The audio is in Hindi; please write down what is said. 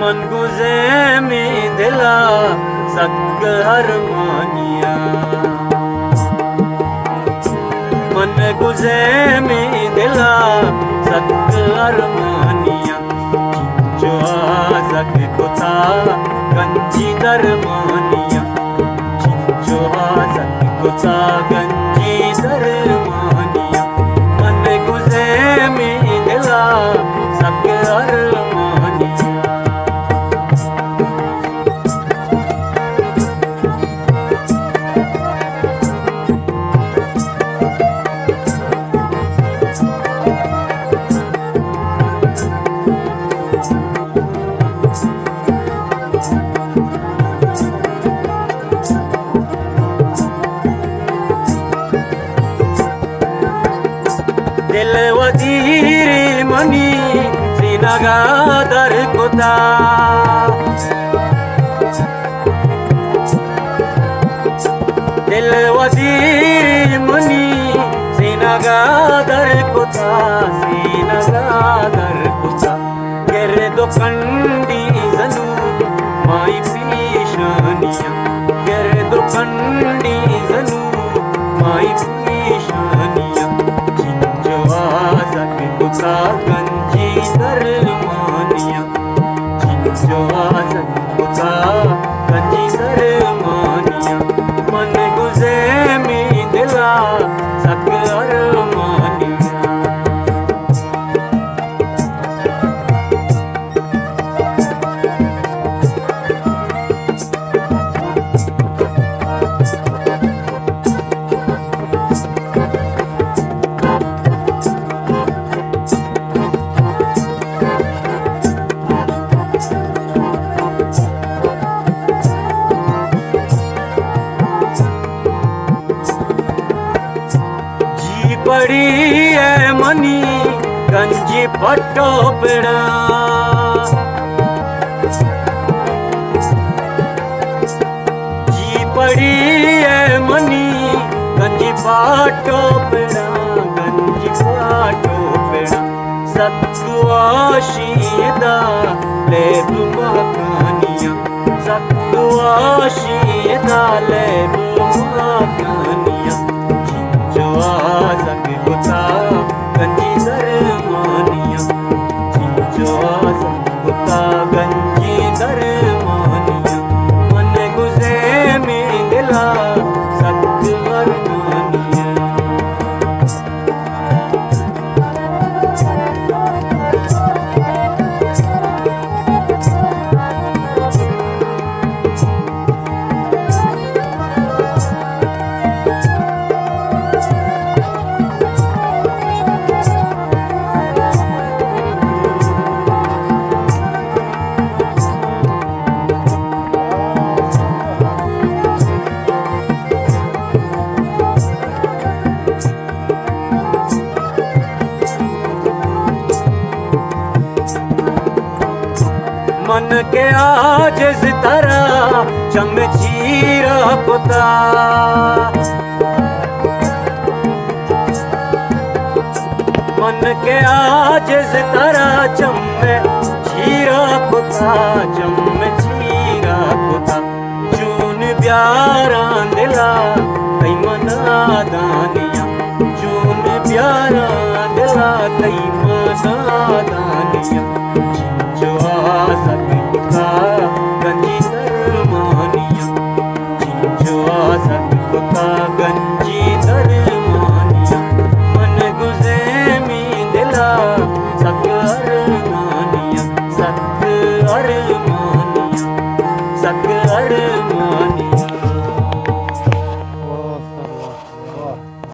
मन गुजे में दिला सक हरमानिया मन गुजे में दिला सक हरमानिया जो आजक कुता गंजी दरमानिया जो आजक कुता गंजी दरमानिया मन गुजे में दिला सक हरमानिया दिल वजीर मनी सीनागा दर कुता दिल वजीर मनी सीनागा दर कुता सीनागा दर कुता गिर दो कंडी जनु माई पीशानिया गिर दो कंडी जनु माई पीशानिया कुता गंजी दरमानिया जो आजक कुता गंजी दरमानिया मन गुजे में दिला सक अरमानिया पड़ी है मनी गंजी पट्टो पेड़ा जी पड़ी है मनी गंजी पाटो पेड़ा गंजी पाटो पेड़ा सत्वाशीदा ले मकानिया सत्वाशीदा ले मकानिया जो आजक कुता गंजी दरमानिया जो आजक कुता गंजी दरमानिया मन गुजे में दिला सक अरमानिया मन के आज इस तरह चमचीरा कुता मन के आज इस तरह चमचीरा कुता चमचीरा कुता चून प्यारा दिला कई मना दानिया चून प्यारा दिला कई मना दानिया जो आजक कुता गंजी दरमानिया जो आजक कुता गंजी दरमानिया मन गुजे में दिला सक अरमानिया सक अरमानिया सक अरमानिया।